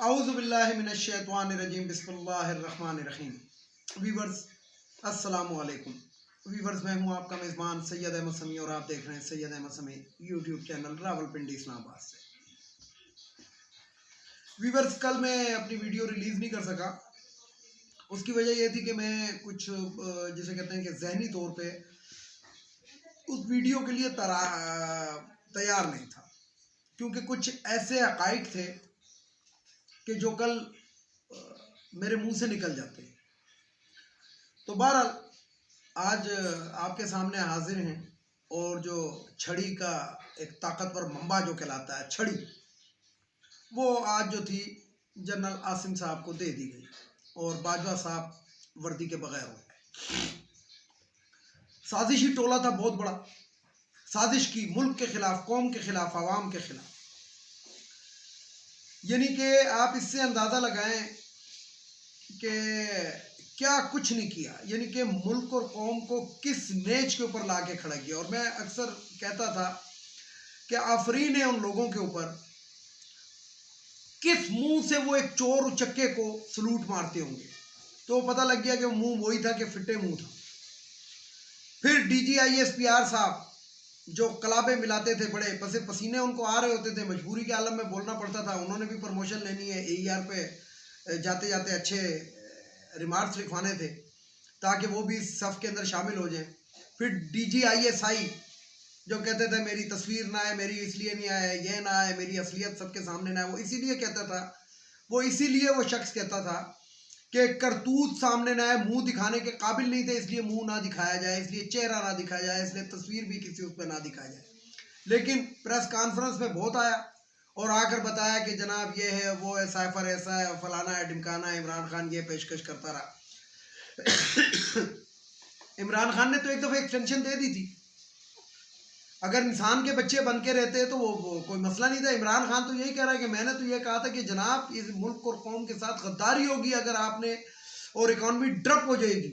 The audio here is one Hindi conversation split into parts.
औज़ुबिल्लाहिमिनश्शैतानिर्रजीम बिस्मिल्लाहिर्रहमानिर्रहीम। वीवर्स अस्सलामु अलैकुम। वीवर्स, मैं हूं आपका मेज़बान सैयद अहमद समी और आप देख रहे हैं सैयद अहमद समी यूट्यूब चैनल रावलपिंडी इस्लामाबाद से। वीवर्स, कल मैं अपनी वीडियो रिलीज़ नहीं कर सका। उसकी वजह यह थी कि मैं कुछ जिसे कहते हैं कि ज़हनी तौर पे उस वीडियो के लिए तैयार नहीं था, क्योंकि कुछ ऐसे हक़ाइक़ थे कि जो कल मेरे मुंह से निकल जाते हैं। तो बहरहाल आज आपके सामने हाजिर हैं और जो छड़ी का एक ताकतवर मंबा जो कहलाता है छड़ी, वो आज जो थी जनरल आसिम साहब को दे दी गई और बाजवा साहब वर्दी के बगैर हो गए। साजिशी टोला था बहुत बड़ा, साजिश की मुल्क के खिलाफ, कौम के खिलाफ, आवाम के खिलाफ। यानी कि आप इससे अंदाज़ा लगाएं कि क्या कुछ नहीं किया, यानी कि मुल्क और कौम को किस नेज के ऊपर ला के खड़ा किया। और मैं अक्सर कहता था कि आफरीन है उन लोगों के ऊपर, किस मुंह से वो एक चोर उचक्के को सलूट मारते होंगे। तो पता लग गया कि मुंह वही था कि फिटे मुंह था। फिर DGISPR साहब जो कलाबे मिलाते थे, बड़े पसीने उनको आ रहे होते थे, मजबूरी के आलम में बोलना पड़ता था। उन्होंने भी प्रमोशन लेनी है, AER पे जाते जाते अच्छे रिमार्क्स लिखवाने थे ताकि वो भी सफ़ के अंदर शामिल हो जाएं। फिर DGISI जो कहते थे मेरी तस्वीर ना आए, मेरी इसलिए नहीं आए, ये ना आए, मेरी असलियत सबके सामने ना आए। वो इसीलिए कहता था, वो इसीलिए वो शख्स कहता था कि करतूत सामने ना आए, मुंह दिखाने के काबिल नहीं थे, इसलिए मुंह ना दिखाया जाए, इसलिए चेहरा ना दिखाया जाए, इसलिए तस्वीर भी किसी उस पर ना दिखाया जाए। लेकिन प्रेस कॉन्फ्रेंस में बहुत आया और आकर बताया कि जनाब ये है, वो है, साइफर ऐसा है, फलाना है, ढिमकाना है। इमरान खान ये पेशकश करता रहा। इमरान खान ने तो एक दफ़ा एक्सटेंशन दे दी थी। अगर इंसान के बच्चे बन के रहते तो वो कोई मसला नहीं था। इमरान खान तो यही कह रहा है कि मैंने तो ये कहा था कि जनाब इस मुल्क और कौम के साथ गद्दारी होगी अगर आपने, और इकॉनमी ड्रप हो जाएगी।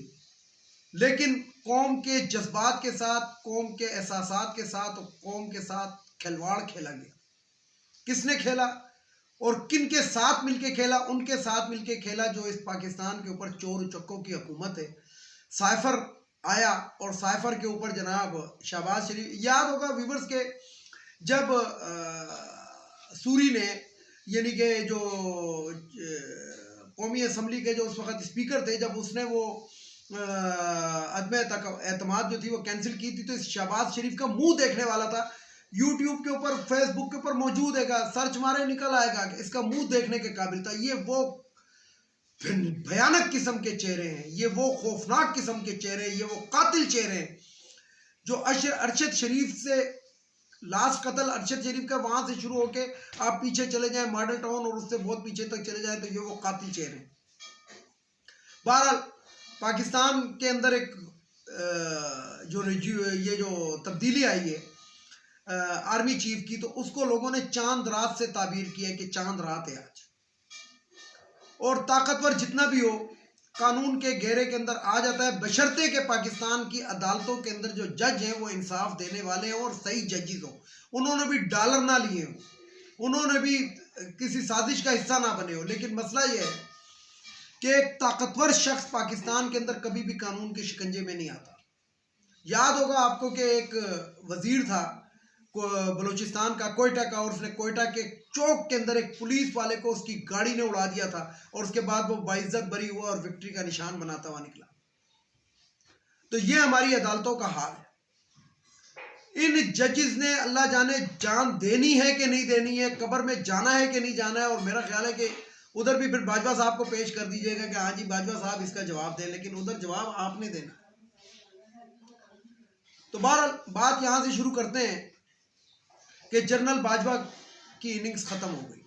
लेकिन कौम के जज्बात के साथ, कौम के एहसासात के साथ, कौम के साथ खिलवाड़ खेला गया। किसने खेला और किन के साथ मिलके खेला? उनके साथ मिलके खेला जो इस पाकिस्तान के ऊपर चोर चक्कों की हुकूमत है। साइफर आया और साइफर के ऊपर जनाब शहबाज शरीफ, याद होगा व्यूवर्स के, जब सूरी ने, यानी कि जो कौमी असम्बली के जो उस वक़्त स्पीकर थे, जब उसने वो अदम एतमाद जो थी वो कैंसिल की थी, तो इस शहबाज शरीफ का मुंह देखने वाला था। यूट्यूब के ऊपर, फेसबुक के ऊपर मौजूद है, सर्च मारे निकल आएगा कि इसका मुंह देखने के काबिल था। ये वो भयानक किस्म के चेहरे हैं, ये वो खौफनाक किस्म के चेहरे हैं, ये वो कातिल चेहरे हैं जो अरशद शरीफ से, लास्ट कत्ल अरशद शरीफ का वहां से शुरू होके आप पीछे चले जाएं मॉडल टाउन और उससे बहुत पीछे तक चले जाएं, तो ये वो कातिल चेहरे हैं। बहरहाल पाकिस्तान के अंदर एक ये जो तब्दीली आई है आर्मी चीफ की, तो उसको लोगों ने चांद रात से ताबीर किया कि चांद रात है आज। और ताकतवर जितना भी हो कानून के घेरे के अंदर आ जाता है, बशर्ते के पाकिस्तान की अदालतों के अंदर जो जज हैं वो इंसाफ देने वाले हैं और सही जजेस हो, उन्होंने भी डॉलर ना लिए हो, उन्होंने भी किसी साजिश का हिस्सा ना बने हो। लेकिन मसला ये है कि एक ताकतवर शख्स पाकिस्तान के अंदर कभी भी कानून के शिकंजे में नहीं आता। याद होगा आपको कि एक वजीर था बलूचिस्तान का, कोयटा का, और उसने कोयटा के चौक के अंदर एक पुलिस वाले को उसकी गाड़ी ने उड़ा दिया था और उसके बाद वो बाइज्जत बरी हुआ और विक्ट्री का निशान बनाता हुआ निकला। तो ये हमारी अदालतों का हाल है। इन जजेस ने अल्लाह जाने जान देनी है कि नहीं देनी है, कब्र में जाना है कि नहीं जाना है। और मेरा ख्याल है कि उधर भी फिर बाजवा साहब को पेश कर दीजिएगा कि हाँ जी बाजवा साहब इसका जवाब दें, लेकिन उधर जवाब आपने देना। तो बहरहाल बात यहां से शुरू करते हैं कि जनरल बाजवा की इनिंग्स खत्म हो गई।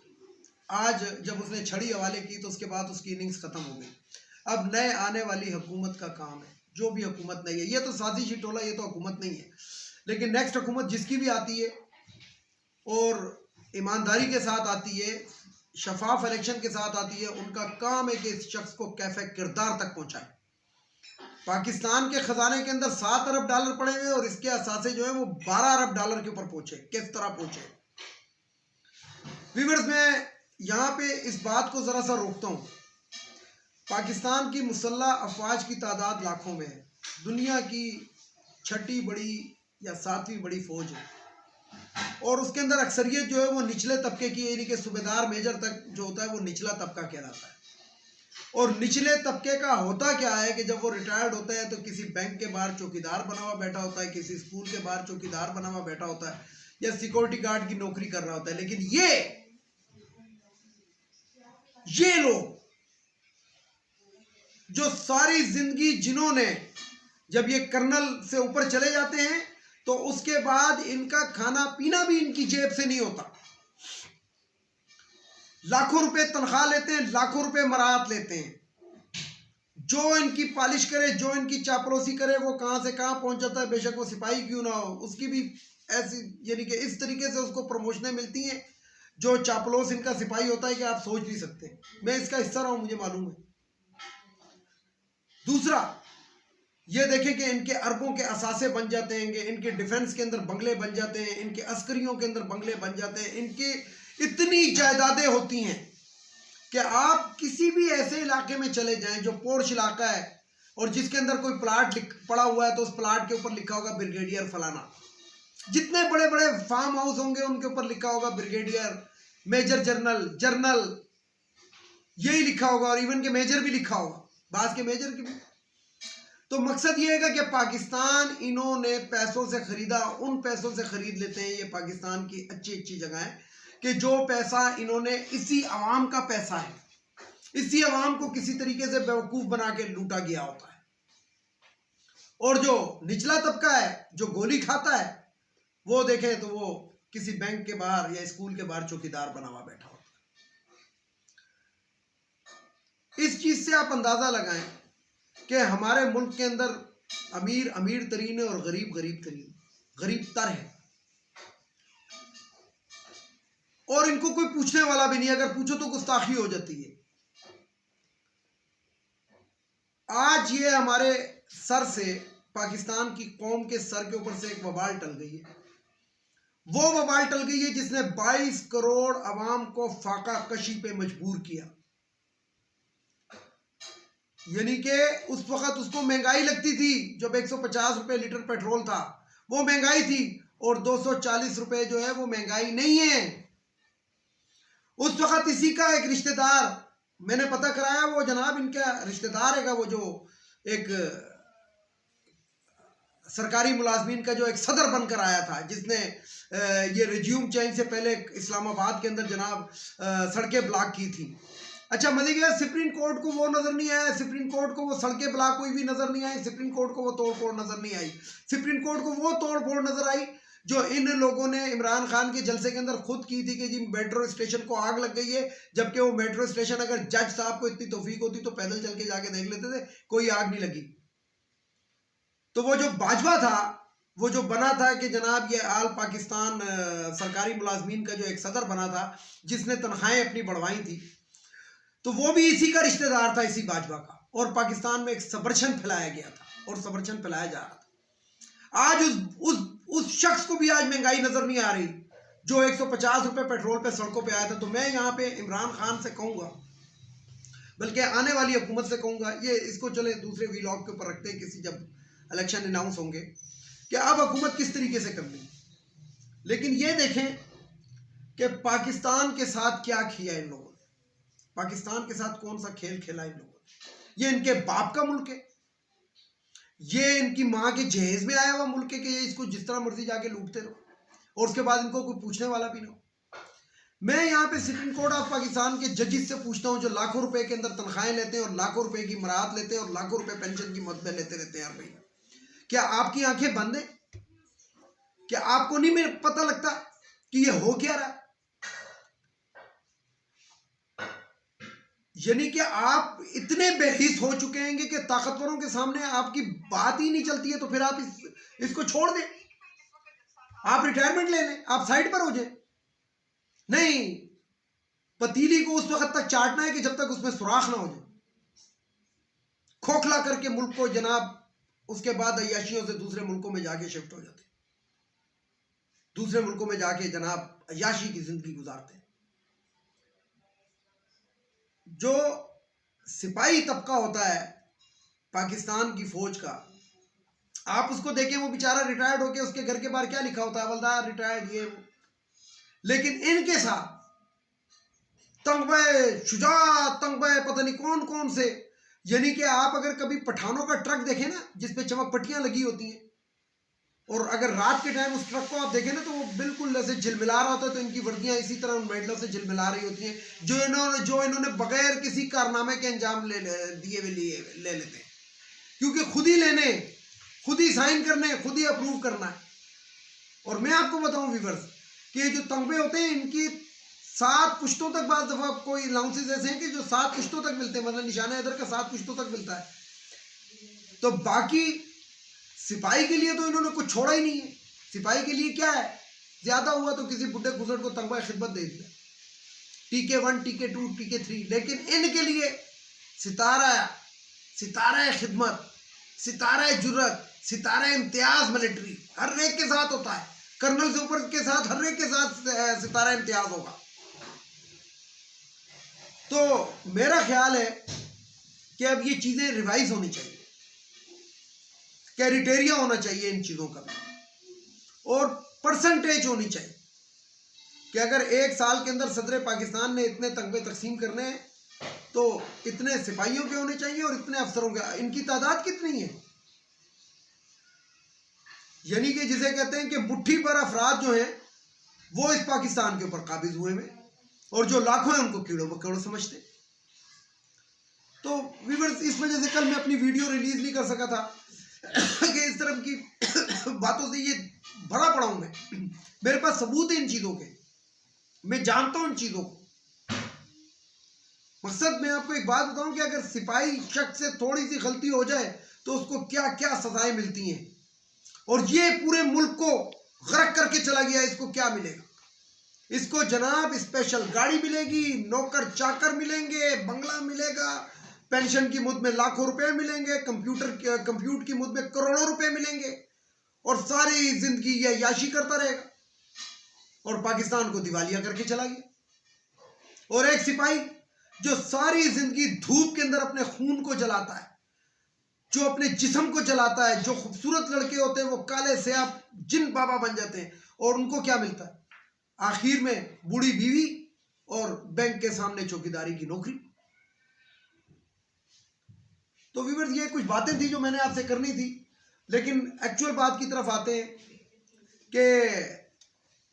आज जब उसने छड़ी हवाले की तो उसके बाद उसकी इनिंग्स खत्म हो गई। अब नए आने वाली हुकूमत का काम है, जो भी हुकूमत नहीं है, ये तो साजिशी टोला, ये तो हुकूमत नहीं है, लेकिन नेक्स्ट हुकूमत जिसकी भी आती है और ईमानदारी के साथ आती है, शफाफ इलेक्शन के साथ आती है, उनका काम है कि इस शख्स को कैफे किरदार तक पहुंचाए। पाकिस्तान के खजाने के अंदर 7 अरब डॉलर पड़े हुए और इसके असासे जो है वो 12 अरब डॉलर के ऊपर पहुंचे। किस तरह पहुंचे? व्यूअर्स, मैं यहाँ पे इस बात को ज़रा सा रोकता हूँ। पाकिस्तान की मुसल्लह अफवाज की तादाद लाखों में है, दुनिया की छठी बड़ी या सातवीं बड़ी फौज है, और उसके अंदर अक्सरियत जो है वो निचले तबके की, यानी कि सूबेदार मेजर तक जो होता है वो निचला तबका कहलाता है। और निचले तबके का होता क्या है कि जब वो रिटायर्ड होता है तो किसी बैंक के बाहर चौकीदार बना हुआ बैठा होता है, किसी स्कूल के बाहर चौकीदार बना हुआ बैठा होता है, या सिक्योरिटी गार्ड की नौकरी कर रहा होता है। लेकिन ये लोग जो सारी जिंदगी जिन्होंने, जब ये कर्नल से ऊपर चले जाते हैं तो उसके बाद इनका खाना पीना भी इनकी जेब से नहीं होता, लाखों रुपए तनख्वाह लेते हैं, लाखों रुपए मराहत लेते हैं। जो इनकी पालिश करे, जो इनकी चापलूसी करे, वो कहां से कहां पहुंच जाता है, बेशक वो सिपाही क्यों ना हो, उसकी भी ऐसी, यानी कि इस तरीके से उसको प्रमोशनें मिलती हैं। जो चापलूस इनका सिपाही होता है कि आप सोच नहीं सकते। मैं इसका हिस्सा रहा हूं, मुझे मालूम है। दूसरा ये देखें कि इनके अरबों के असासे बन जाते हैं, इनके डिफेंस के अंदर बंगले बन जाते हैं, इनके अस्करियों के अंदर बंगले बन जाते हैं, इनके इतनी जायदादें होती हैं कि आप किसी भी ऐसे इलाके में चले जाएं जो पोर्श इलाका है और जिसके अंदर कोई प्लाट पड़ा हुआ है तो उस प्लाट के ऊपर लिखा होगा ब्रिगेडियर फलाना। जितने बड़े बड़े फार्म हाउस होंगे उनके ऊपर लिखा होगा ब्रिगेडियर, मेजर जनरल, जनरल, यही लिखा होगा। और इवन के मेजर भी लिखा होगा, बास के मेजर की भी। तो मकसद ये है कि पाकिस्तान इन्होंने पैसों से खरीदा, उन पैसों से खरीद लेते हैं। ये पाकिस्तान की अच्छी अच्छी जगह है कि जो पैसा इन्होंने, इसी अवाम का पैसा है, इसी अवाम को किसी तरीके से बेवकूफ बना के लूटा गया होता है। और जो निचला तबका है जो गोली खाता है, वो देखें तो वो किसी बैंक के बाहर या स्कूल के बाहर चौकीदार बना हुआ बैठा होता है। इस चीज से आप अंदाजा लगाएं कि हमारे मुल्क के अंदर अमीर अमीर तरीन है और गरीब गरीब तरीन, गरीब तर है, और इनको कोई पूछने वाला भी नहीं। अगर पूछो तो गुस्ताखी हो जाती है। आज ये हमारे सर से, पाकिस्तान की कौम के सर के ऊपर से एक वबाल टल गई है। वो वबाल टल गई है जिसने 22 करोड़ अवाम को फाका कशी पे मजबूर किया। यानी कि उस वक्त उसको महंगाई लगती थी, जब 150 रुपए लीटर पेट्रोल था वो महंगाई थी, और 240 रुपए जो है वो महंगाई नहीं है। उस वक्त इसी का एक रिश्तेदार, मैंने पता कराया, वो जनाब इनका रिश्तेदार है, वो जो एक सरकारी मुलाजमीन का जो एक सदर बनकर आया था, जिसने ये रिज्यूम चेंज से पहले इस्लामाबाद के अंदर जनाब सड़कें ब्लॉक की थी। अच्छा, मजे की बात, सुप्रीम कोर्ट को वो नजर नहीं आया, सुप्रीम कोर्ट को वो सड़कें ब्लॉक हुई भी नजर नहीं आई, सुप्रीम कोर्ट को वो तोड़ फोड़ नजर नहीं आई। सुप्रीम कोर्ट को वो तोड़ फोड़ नजर आई जो इन लोगों ने इमरान खान के जलसे के अंदर खुद की थी कि जी मेट्रो स्टेशन को आग लग गई है, जबकि वो मेट्रो स्टेशन अगर जज साहब को इतनी तौफीक होती तो पैदल चल के जाके देख लेते थे, कोई आग नहीं लगी। तो वो जो बाजवा था, वो जो बना था कि जनाब ये आल पाकिस्तान सरकारी मुलाजमीन का जो एक सदर बना था, जिसने तनख्वाहें अपनी बढ़वाई थी, तो वो भी इसी का रिश्तेदार था, इसी बाजवा का। और पाकिस्तान में एक सबरछन फैलाया गया था और सबरछन फैलाया जा रहा था। आज उस शख्स को भी आज महंगाई नजर नहीं आ रही जो 150 रुपए पेट्रोल पे सड़कों पे आया था। तो मैं यहाँ पे इमरान खान से कहूंगा, बल्कि आने वाली हुकूमत से कहूंगा, ये इसको चले दूसरे वीलॉग के ऊपर रखते हैं, किसी जब इलेक्शन अनाउंस होंगे, कि अब हुकूमत किस तरीके से करनी। लेकिन ये देखें कि पाकिस्तान के साथ क्या किया इन लोगों ने, पाकिस्तान के साथ कौन सा खेल खेला इन लोगों ने। ये इनके बाप का मुल्क है, ये इनकी माँ के जहेज में आया हुआ मुल्क है कि ये इसको जिस तरह मर्जी जाके लूटते रहो, और उसके बाद इनको कोई पूछने वाला भी ना हो। मैं यहाँ पे सुप्रीम कोर्ट ऑफ पाकिस्तान के जजेस से पूछता हूँ, जो लाखों रुपए के अंदर तनख्वाहें लेते हैं और लाखों रुपए की मराहत लेते हैं और लाखों रुपए पेंशन की मद में लेते रहते हैं हर महीने, क्या आपकी आंखें बंद है? क्या आपको नहीं मेरे पता लगता कि ये हो क्या रहा? यानी कि आप इतने बेहिस हो चुके हैं कि ताकतवरों के सामने आपकी बात ही नहीं चलती है, तो फिर आप इसको छोड़ दें, आप रिटायरमेंट ले लें, आप साइड पर हो जाए। नहीं, पतीली को उस वक्त तक चाटना है कि जब तक उसमें सुराख ना हो जाए, खोखला करके मुल्क को जनाब, उसके बाद अय्याशियों से दूसरे मुल्कों में जाके शिफ्ट हो जाते, दूसरे मुल्कों में जाके जनाब अय्याशी की जिंदगी गुजारते हैं। जो सिपाही तबका होता है पाकिस्तान की फौज का, आप उसको देखें, वो बेचारा रिटायर्ड होके उसके घर के बाहर क्या लिखा होता है, हवलदार रिटायर्ड, ये वो। लेकिन इनके साथ तंगबे शुजात, तंगबे पता नहीं कौन कौन से, यानी कि आप अगर कभी पठानों का ट्रक देखें ना, जिसपे चमक पट्टियां लगी होती हैं, और अगर रात के टाइम उस ट्रक को आप देखें ना, तो वो बिल्कुल जैसे झिलमिला रहा होता है, तो इनकी वर्दियां इसी तरह उन मेडलों से झिलमिला रही होती हैं, जो इन्होंने बगैर किसी कारनामे के अंजाम दिए ले लेते हैं, क्योंकि खुद ही लेने, खुद ही साइन करने, खुद ही अप्रूव करना है। और मैं आपको बताऊं व्यूअर्स कि ये जो तंगबे होते हैं, इनकी 7 पुश्तों तक, बाद दफा कोई अलाउंसेस ऐसे हैं कि जो 7 पुश्तों तक मिलते हैं, मतलब निशाना इधर का 7 पुश्तों तक मिलता है। तो बाकी सिपाही के लिए तो इन्होंने कुछ छोड़ा ही नहीं है। सिपाही के लिए क्या है, ज्यादा हुआ तो किसी बुढ़े खुसट को तंगबा खिदमत दे दिया, टीके 1, टीके 2, टीके 3। लेकिन इनके लिए सितारा खिदमत, सितारा जुर्रत, सितारा इम्तियाज मिलिट्री हर एक के साथ होता है। कर्नल से ऊपर के साथ हर एक के साथ सितारा इम्तियाज होगा। तो मेरा ख्याल है कि अब ये चीजें रिवाइज होनी चाहिए, क्राइटेरिया होना चाहिए इन चीजों का, और परसेंटेज होनी चाहिए कि अगर 1 साल के अंदर सदर पाकिस्तान ने इतने तंगबे तकसीम करने हैं, तो इतने सिपाहियों के होने चाहिए और इतने अफसरों के। इनकी तादाद कितनी है, यानी कि जिसे कहते हैं कि मुट्ठी भर अफराद जो हैं वो इस पाकिस्तान के ऊपर काबिज हुए हैं, और जो लाखों हैं उनको कीड़ों बकड़ों समझते। तो व्यूअर्स, इस वजह से कल मैं अपनी वीडियो रिलीज नहीं कर सका था कि इस तरह की बातों से ये भरा पड़ा हूं मैं। मेरे पास सबूत है इन चीजों के, मैं जानता हूं इन चीजों को। मकसद मैं आपको एक बात बताऊं कि अगर सिपाही शख्स से थोड़ी सी गलती हो जाए तो उसको क्या क्या सजाएं मिलती हैं, और ये पूरे मुल्क को गर्क करके चला गया, इसको क्या मिलेगा? इसको जनाब स्पेशल गाड़ी मिलेगी, नौकर चाकर मिलेंगे, बंगला मिलेगा, पेंशन की मुद में लाखों रुपए मिलेंगे, कंप्यूटर की मुद में करोड़ों रुपए मिलेंगे, और सारी जिंदगी ये याशी करता रहेगा, और पाकिस्तान को दिवालिया करके चला गया। और एक सिपाही जो सारी जिंदगी धूप के अंदर अपने खून को जलाता है, जो अपने जिस्म को जलाता है, जो खूबसूरत लड़के होते हैं वो काले से आप जिन बाबा बन जाते हैं, और उनको क्या मिलता है? आखिर में बूढ़ी बीवी और बैंक के सामने चौकीदारी की नौकरी। तो व्यूअर्स, ये कुछ बातें थी जो मैंने आपसे करनी थी, लेकिन एक्चुअल बात की तरफ आते हैं कि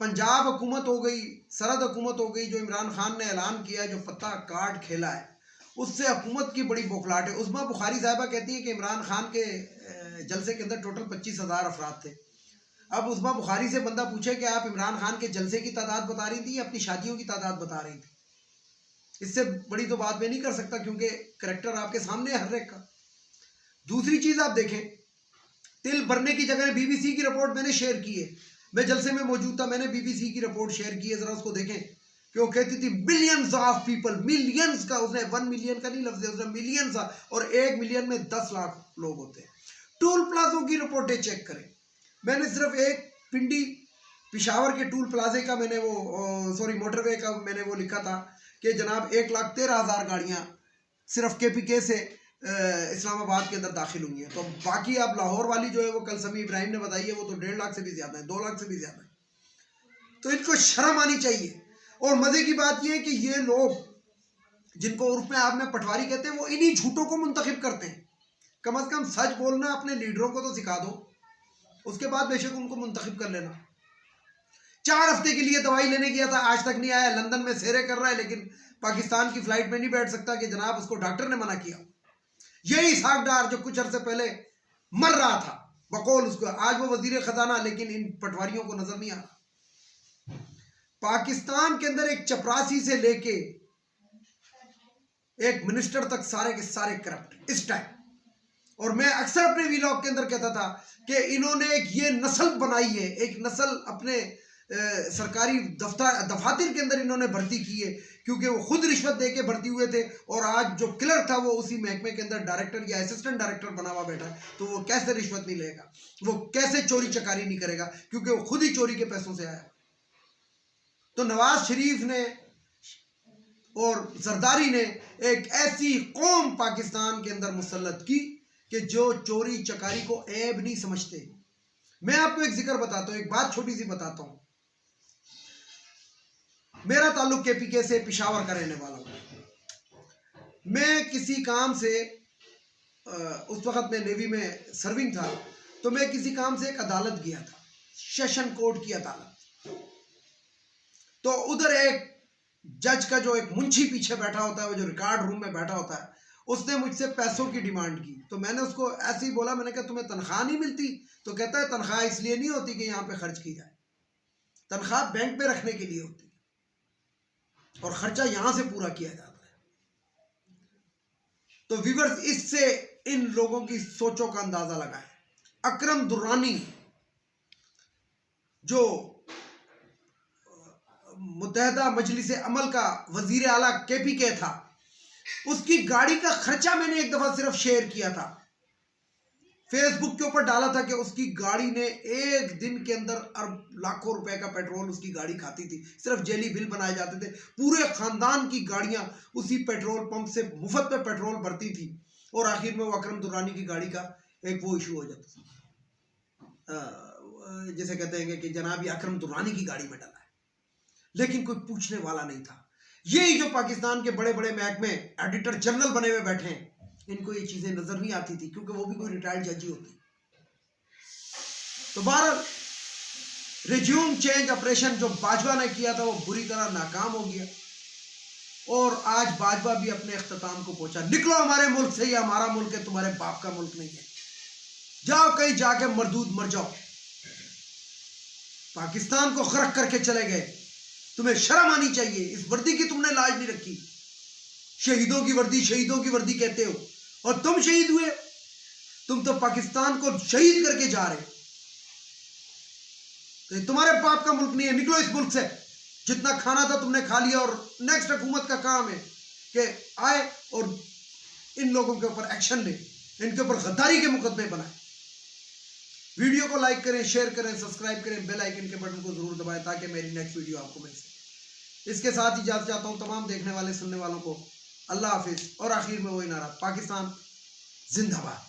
पंजाब हुकूमत हो गई, सरहद हुकूमत हो गई, जो इमरान खान ने ऐलान किया, जो पत्ता कार्ड खेला है, उससे हुकूमत की बड़ी बौखलाहट है। उस्मा बुखारी साहिबा कहती है कि इमरान खान के जलसे के अंदर टोटल 25,000 अफराद थे। अब उस्मा बुखारी से बंदा पूछे कि आप इमरान खान के जलसे की तादाद बता रही थी या अपनी शादियों की तादाद बता रही थी? इससे बड़ी तो बात मैं नहीं कर सकता, क्योंकि करैक्टर आपके सामने हर एक का। दूसरी चीज आप देखें, तिल भरने की जगह बीबीसी की रिपोर्ट मैंने शेयर की है, मैं जलसे में मौजूद था, मैंने बीबीसी की रिपोर्ट शेयर की है, जरा उसको देखें कि वो कहती थी बिलियंस ऑफ पीपल, मिलियंस का, उसने 1 मिलियन का नहीं लफ्ज, उसने मिलियंस, और 1 मिलियन में 10 लाख लोग होते हैं। टूल प्लाजों की रिपोर्टें चेक करें, मैंने सिर्फ एक पिंडी पिशावर के टूल प्लाजे का मैंने मोटरवे का मैंने वो लिखा था कि जनाब 1,13,000 गाड़ियां सिर्फ केपीके से इस्लामाबाद के अंदर दाखिल हुई है। तो बाकी आप लाहौर वाली जो है वो कल समी इब्राहिम ने बताई है, वो तो 1.5 लाख से भी ज्यादा है, 2 लाख से भी ज्यादा है। तो इनको शर्म आनी चाहिए। और मजे की बात यह है कि ये लोग जिनको उर्फ में आप में पटवारी कहते हैं, वो इन्हीं झूठों को मुंतखब करते हैं। कम से कम सच बोलना अपने लीडरों को तो सिखा दो, उसके बाद बेशक उनको मुंतखब कर लेना। 4 हफ्ते के लिए दवाई लेने गया था, आज तक नहीं आया, लंदन में सेरे कर रहा है, लेकिन पाकिस्तान की फ्लाइट में नहीं बैठ सकता कि जनाब उसको डॉक्टर ने मना किया। यही साग डार जो कुछ अरसे पहले मर रहा था बकौल उसको, आज वो वजीर खजाना, लेकिन इन पटवारियों को नजर नहीं आ रहा। पाकिस्तान के अंदर एक चपरासी से लेके एक मिनिस्टर तक सारे के सारे करप्ट इस टाइम। और मैं अक्सर अपने वीलॉग के अंदर कहता था कि इन्होंने एक ये नस्ल बनाई है, एक नस्ल अपने सरकारी दफातर के अंदर इन्होंने भर्ती की है, क्योंकि वो खुद रिश्वत दे के भर्ती हुए थे, और आज जो क्लर्क था वो उसी महकमे के अंदर डायरेक्टर या असिस्टेंट डायरेक्टर बना हुआ बैठा है। तो वो कैसे रिश्वत नहीं लेगा, वो कैसे चोरी चकारी नहीं करेगा, क्योंकि वो खुद ही चोरी के पैसों से आया। तो नवाज शरीफ ने और जरदारी ने एक ऐसी कौम पाकिस्तान के अंदर मुसल्लत की कि जो चोरी चकारी को ऐब नहीं समझते। मैं आपको एक जिक्र बताता हूं, एक बात छोटी सी बताता हूं। मेरा ताल्लुक केपीके से, पेशावर का रहने वाला हूं। मैं किसी काम से उस वक्त मैं नेवी में सर्विंग था, तो मैं किसी काम से एक अदालत गया था, सेशन कोर्ट की अदालत। तो उधर एक जज का जो एक मुंशी पीछे बैठा होता है, वो जो रिकॉर्ड रूम में बैठा होता है, उसने मुझसे पैसों की डिमांड की। तो मैंने उसको ऐसे ही बोला, मैंने कहा तुम्हें तनख्वाह नहीं मिलती? तो कहता है तनख्वाह इसलिए नहीं होती कि यहाँ पे खर्च की जाए, तनख्वाह बैंक पे रखने के लिए होती है और खर्चा यहां से पूरा किया जाता है। तो व्यूअर्स, इससे इन लोगों की सोचों का अंदाजा लगाएं। अकरम दुर्रानी जो मुत्तहदा मजलिस अमल का वजीर आला केपीके था, उसकी गाड़ी का खर्चा मैंने एक दफा सिर्फ शेयर किया था, फेसबुक के ऊपर डाला था कि उसकी गाड़ी ने एक दिन के अंदर लाखों रुपए का पेट्रोल उसकी गाड़ी खाती थी। सिर्फ जेली बिल बनाए जाते थे, पूरे खानदान की गाड़ियां उसी पेट्रोल पंप से मुफ्त पे पेट्रोल भरती थी और आखिर में वो अकरम दुर्रानी की गाड़ी का एक वो इशू हो जाता था, जैसे कहते हैं कि जनाब ये अकरम दुर्रानी की गाड़ी में डाला है, लेकिन कोई पूछने वाला नहीं था। यही जो पाकिस्तान के बड़े बड़े महकमे एडिटर जनरल बने हुए बैठे हैं, इनको ये चीजें नजर नहीं आती थी, क्योंकि वो भी कोई रिटायर्ड जज ही होती। तो बहरहाल रिज्यूम चेंज ऑपरेशन जो बाजवा ने किया था वो बुरी तरह नाकाम हो गया और आज बाजवा भी अपने अख्ताम को पहुंचा। निकलो हमारे मुल्क से, ये हमारा मुल्क है, तुम्हारे बाप का मुल्क नहीं है, जाओ कहीं जाके मरदूद मर जाओ। पाकिस्तान को खरक करके चले गए, तुम्हें शर्म आनी चाहिए। इस वर्दी की तुमने लाज नहीं रखी, शहीदों की वर्दी, शहीदों की वर्दी कहते हो, और तुम शहीद हुए, तुम तो पाकिस्तान को शहीद करके जा रहे हो। तो तुम्हारे बाप का मुल्क नहीं है, निकलो इस मुल्क से। जितना खाना था तुमने खा लिया और नेक्स्ट हुकूमत का काम है कि आए और इन लोगों के ऊपर एक्शन ले, इनके ऊपर गद्दारी के मुकदमे बनाए। वीडियो को लाइक करें, शेयर करें, सब्सक्राइब करें, बेल आइकन के बटन को जरूर दबाएं ताकि मेरी नेक्स्ट वीडियो आपको मिल सके। इसके साथ ही इजाजत चाहता हूं तमाम देखने वाले सुनने वालों को। अल्लाह हाफिज। और आखिर में वही नारा, पाकिस्तान जिंदाबाद।